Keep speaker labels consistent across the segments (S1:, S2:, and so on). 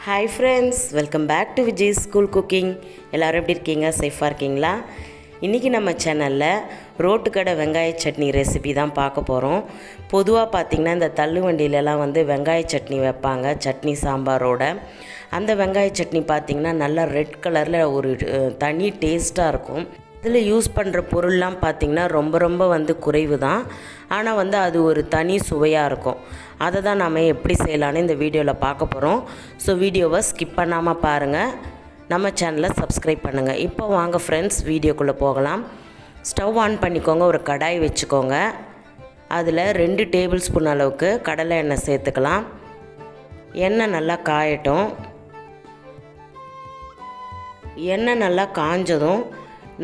S1: Hi friends, welcome back to Vijis School Cooking. எல்லாரும் எப்படி இருக்கீங்க? சேஃபாக இருக்கீங்களா? இன்றைக்கி நம்ம சேனலில் ரோட்டுக்கடை வெங்காய சட்னி ரெசிபி தான் பார்க்க போகிறோம். பொதுவாக பார்த்திங்கன்னா இந்த தள்ளுவண்டியிலலாம் வெங்காய சட்னி வைப்பாங்க, சட்னி சாம்பாரோட. அந்த வெங்காய சட்னி பார்த்திங்கன்னா நல்லா ரெட் கலரில் ஒரு தனி டேஸ்ட்டாக இருக்கும். இதில் யூஸ் பண்ணுற பொருள்லாம் பார்த்திங்கன்னா ரொம்ப குறைவு தான். ஆனால் அது ஒரு தனி சுவையாக இருக்கும். அதை தான் நாம் எப்படி செய்யலான்னு இந்த வீடியோவில் பார்க்க போகிறோம். ஸோ வீடியோவை ஸ்கிப் பண்ணாமல் பாருங்கள், நம்ம சேனலை சப்ஸ்கிரைப் பண்ணுங்கள். இப்போ வாங்க ஃப்ரெண்ட்ஸ், வீடியோக்குள்ளே போகலாம். ஸ்டவ் ஆன் பண்ணிக்கோங்க, ஒரு கடாய் வச்சுக்கோங்க. அதில் 2 டேபிள் ஸ்பூன் அளவுக்கு கடலை எண்ணெய் சேர்த்துக்கலாம். எண்ணெய் நல்லா காயட்டும். எண்ணெய் நல்லா காஞ்சதும்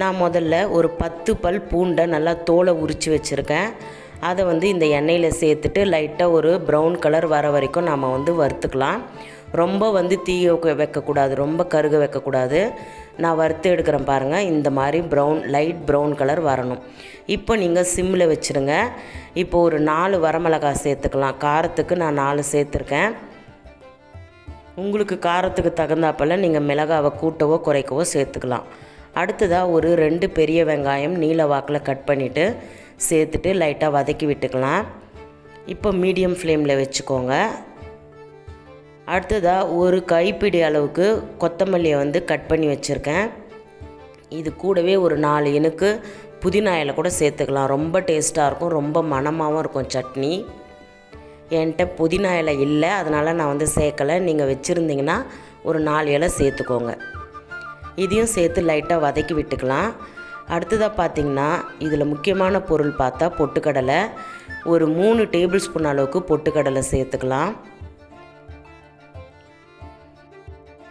S1: நான் முதல்ல ஒரு 10 பல் பூண்டை நல்லா தோலை உரித்து வச்சுருக்கேன். அதை இந்த எண்ணெயில் சேர்த்துட்டு லைட்டாக ஒரு ப்ரௌன் கலர் வர வரைக்கும் நாம் வறுத்துக்கலாம். ரொம்ப தீய வைக்கக்கூடாது, ரொம்ப கருக வைக்கக்கூடாது. நான் வறுத்து எடுக்கிறேன் பாருங்கள், இந்த மாதிரி லைட் ப்ரௌன் கலர் வரணும். இப்போ நீங்கள் சிம்மில் வச்சுருங்க. இப்போ ஒரு 4 வரமிளகாய் சேர்த்துக்கலாம். காரத்துக்கு நான் 4 சேர்த்துருக்கேன். உங்களுக்கு காரத்துக்கு தகுந்தாப்பில் நீங்கள் மிளகாவை கூட்டவோ குறைக்கவோ சேர்த்துக்கலாம். அடுத்ததாக ஒரு 2 பெரிய வெங்காயம் நீல வாக்கில் கட் பண்ணிவிட்டு சேர்த்துட்டு லைட்டாக வதக்கி விட்டுக்கலாம். இப்போ மீடியம் ஃப்ளேமில் வச்சுக்கோங்க. அடுத்ததாக ஒரு கைப்பிடி அளவுக்கு கொத்தமல்லியை கட் பண்ணி வச்சுருக்கேன். இது கூடவே ஒரு 4 இனுக்கு புதினா இலை கூட சேர்த்துக்கலாம். ரொம்ப டேஸ்ட்டாக இருக்கும், ரொம்ப மணமாகவும் இருக்கும் சட்னி. என்கிட்ட புதினா இலை இல்லை, அதனால் நான் சேர்க்கலை. நீங்கள் வச்சுருந்தீங்கன்னா ஒரு 4 இலை சேர்த்துக்கோங்க. இதையும் சேர்த்து லைட்டாக வதக்கி விட்டுக்கலாம். அடுத்ததாக பார்த்திங்கன்னா இதில் முக்கியமான பொருள் பார்த்தா பொட்டுக்கடலை. ஒரு 3 டேபிள் ஸ்பூன் அளவுக்கு பொட்டுக்கடலை சேர்த்துக்கலாம்.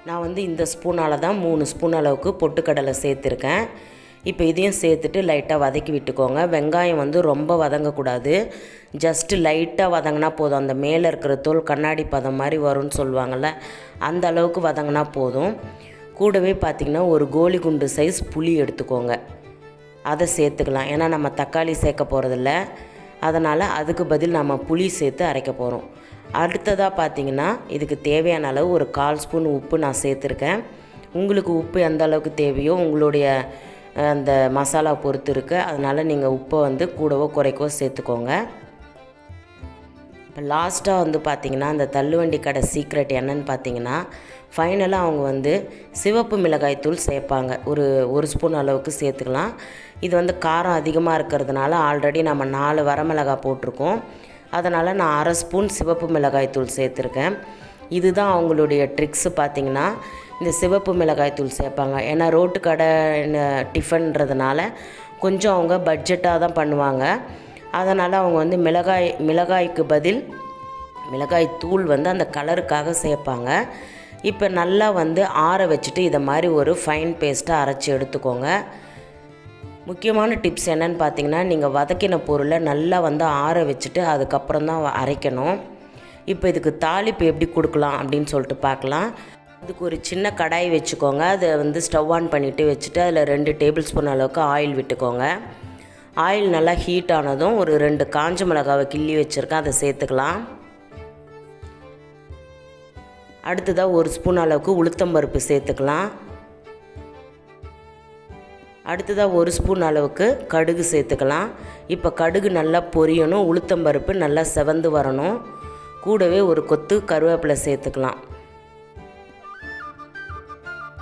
S1: நான் இந்த ஸ்பூனால் தான் 3 ஸ்பூன் அளவுக்கு பொட்டுக்கடலை சேர்த்துருக்கேன். இப்போ இதையும் சேர்த்துட்டு லைட்டாக வதக்கி விட்டுக்கோங்க. வெங்காயம் ரொம்ப வதங்கக்கூடாது, ஜஸ்ட்டு லைட்டாக வதங்கினா போதும். அந்த மேலே இருக்கிற தோல் கண்ணாடி பதம் மாதிரி வரும்னு சொல்லுவாங்கள்ல, அந்த அளவுக்கு வதங்கினா போதும். கூடவே பார்த்திங்கன்னா ஒரு கோலி குண்டு சைஸ் புளி எடுத்துக்கோங்க, அதை சேர்த்துக்கலாம். ஏன்னா நம்ம தக்காளி சேர்க்க போகிறதில்ல, அதனால் அதுக்கு பதில் நம்ம புளி சேர்த்து அரைக்க போகிறோம். அடுத்ததாக பார்த்திங்கன்னா இதுக்கு தேவையான அளவு ஒரு 1/4 ஸ்பூன் உப்பு நான் சேர்த்துருக்கேன். உங்களுக்கு உப்பு எந்த அளவுக்கு தேவையோ உங்களுடைய அந்த மசாலா பொறுத்து இருக்குது. அதனால் நீங்கள் உப்பை கூடவோ குறைக்கவோ சேர்த்துக்கோங்க. இப்போ லாஸ்ட்டாக பார்த்திங்கன்னா அந்த தள்ளுவண்டி கடை சீக்ரெட் என்னன்னு பார்த்திங்கன்னா, ஃபைனலாக அவங்க சிவப்பு மிளகாய் தூள் சேர்ப்பாங்க. ஒரு ஸ்பூன் அளவுக்கு சேர்த்துக்கலாம். இது காரம் அதிகமாக இருக்கிறதுனால ஆல்ரெடி நம்ம 4 வரமிளகாய் போட்டிருக்கோம். அதனால் நான் 1/2 ஸ்பூன் சிவப்பு மிளகாய் தூள் சேர்த்துருக்கேன். இதுதான் அவங்களுடைய ட்ரிக்ஸு. பார்த்திங்கன்னா இந்த சிவப்பு மிளகாய் தூள் சேர்ப்பாங்க. ஏன்னா ரோட்டு கடை டிஃபன்றதுனால கொஞ்சம் அவங்க பட்ஜெட்டாக தான் பண்ணுவாங்க. அதனால் அவங்க மிளகாய்க்கு பதில் மிளகாய் தூள் அந்த கலருக்காக சேர்ப்பாங்க. இப்போ நல்லா ஆற வச்சுட்டு இதை மாதிரி ஒரு ஃபைன் பேஸ்ட்டாக அரைச்சி எடுத்துக்கோங்க. முக்கியமான டிப்ஸ் என்னென்னு பார்த்தீங்கன்னா, நீங்கள் வதக்கின பொருளை நல்லா ஆற வச்சுட்டு அதுக்கப்புறம் தான் அரைக்கணும். இப்போ இதுக்கு தாளிப்பு எப்படி கொடுக்கலாம் அப்படின்னு சொல்லிட்டு பார்க்கலாம். அதுக்கு ஒரு சின்ன கடாய் வச்சுக்கோங்க. அதை ஸ்டவ் ஆன் பண்ணிவிட்டு வச்சுட்டு அதில் 2 டேபிள் ஸ்பூன் அளவுக்கு ஆயில் விட்டுக்கோங்க. ஆயில் நல்லா ஹீட் ஆனதும் ஒரு 2 காஞ்ச மிளகாவை கிள்ளி வச்சுருக்கேன், அதை சேர்த்துக்கலாம். அடுத்ததாக 1 ஸ்பூன் அளவுக்கு உளுத்தம்பருப்பு சேர்த்துக்கலாம். அடுத்ததாக 1 ஸ்பூன் அளவுக்கு கடுகு சேர்த்துக்கலாம். இப்போ கடுகு நல்லா பொரியணும், உளுத்தம்பருப்பு நல்லா செவந்து வரணும். கூடவே ஒரு கொத்து கருவேப்பிலை சேர்த்துக்கலாம்.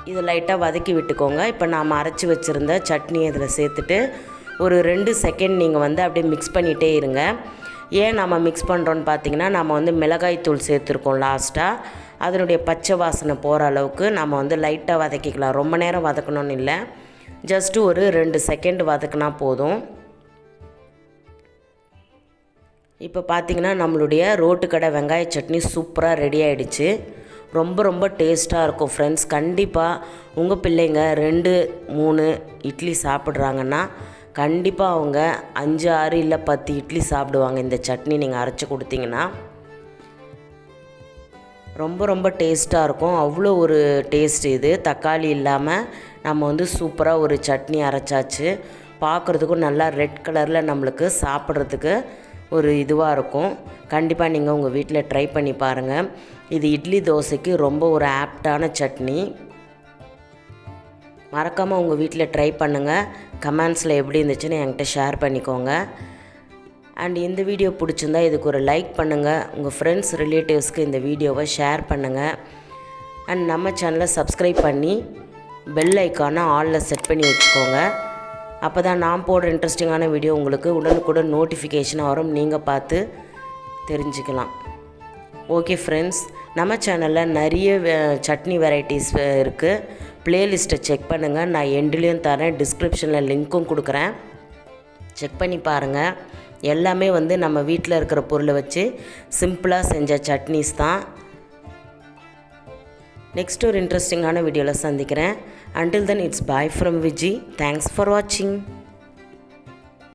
S1: இதை லைட்டாக வதக்கி விட்டுக்கோங்க. இப்போ நாம் அரைச்சி வச்சுருந்த சட்னி இதில் சேர்த்துட்டு ஒரு 2 செகண்ட் நீங்கள் அப்படியே மிக்ஸ் பண்ணிகிட்டே இருங்க. ஏன் நம்ம மிக்ஸ் பண்ணுறோன்னு பார்த்தீங்கன்னா, நம்ம மிளகாய் தூள் சேர்த்துருக்கோம் லாஸ்ட்டாக. அதனுடைய பச்சை வாசனை போகிற அளவுக்கு நம்ம லைட்டாக வதக்கிக்கலாம். ரொம்ப நேரம் வதக்கணும்னு இல்லை, ஜஸ்ட்டு ஒரு 2 செகண்ட் வதக்கினா போதும். இப்போ பார்த்திங்கன்னா நம்மளுடைய ரோட்டுக்கடை வெங்காய சட்னி சூப்பராக ரெடி ஆகிடுச்சு. ரொம்ப டேஸ்ட்டாக இருக்கும் ஃப்ரெண்ட்ஸ். கண்டிப்பாக உங்கள் பிள்ளைங்க 2-3 இட்லி சாப்பிட்றாங்கன்னா கண்டிப்பாக அவங்க 5-6 இல்லை 10 இட்லி சாப்பிடுவாங்க. இந்த சட்னி நீங்கள் அரைச்சி கொடுத்தீங்கன்னா ரொம்ப டேஸ்ட்டாக இருக்கும். அவ்வளோ ஒரு டேஸ்ட். இது தக்காளி இல்லாமல் நம்ம சூப்பராக ஒரு சட்னி அரைச்சாச்சு. பார்க்குறதுக்கும் நல்லா ரெட் கலரில் நம்மளுக்கு சாப்பிட்றதுக்கு ஒரு இதுவாக இருக்கும். கண்டிப்பாக நீங்கள் உங்கள் வீட்டில் ட்ரை பண்ணி பாருங்கள். இது இட்லி தோசைக்கு ரொம்ப ஒரு ஆப்டான சட்னி. மறக்காமல் உங்கள் வீட்டில் ட்ரை பண்ணுங்கள். கமெண்ட்ஸில் எப்படி இருந்துச்சுன்னு என்கிட்ட ஷேர் பண்ணிக்கோங்க. அண்ட் இந்த வீடியோ பிடிச்சிருந்தா இதுக்கு ஒரு லைக் பண்ணுங்கள். உங்கள் ஃப்ரெண்ட்ஸ் ரிலேட்டிவ்ஸ்க்கு இந்த வீடியோவை ஷேர் பண்ணுங்கள். அண்ட் நம்ம சேனலை சப்ஸ்கிரைப் பண்ணி பெல் ஐக்கானை ஆலில் செட் பண்ணி வச்சுக்கோங்க. அப்போ தான் நான் போடுற இன்ட்ரெஸ்டிங்கான வீடியோ உங்களுக்கு உடனுக்குடன் நோட்டிஃபிகேஷனாக வரும், நீங்கள் பார்த்து தெரிஞ்சுக்கலாம். ஓகே ஃப்ரெண்ட்ஸ், நம்ம சேனலில் நிறைய சட்னி வெரைட்டிஸ் இருக்குது. ப்ளேலிஸ்ட்டை செக் பண்ணுங்கள். நான் எண்ட்லேயும் தரேன், டிஸ்கிரிப்ஷனில் லிங்க்கும் கொடுக்குறேன். செக் பண்ணி பாருங்கள். எல்லாமே நம்ம வீட்டில் இருக்கிற பொருளை வச்சு சிம்பிளாக செஞ்ச சட்னிஸ் தான். நெக்ஸ்ட் ஒரு இன்ட்ரெஸ்டிங்கான வீடியோவில் சந்திக்கிறேன். Until then, it's bye from Vijis. Thanks for watching.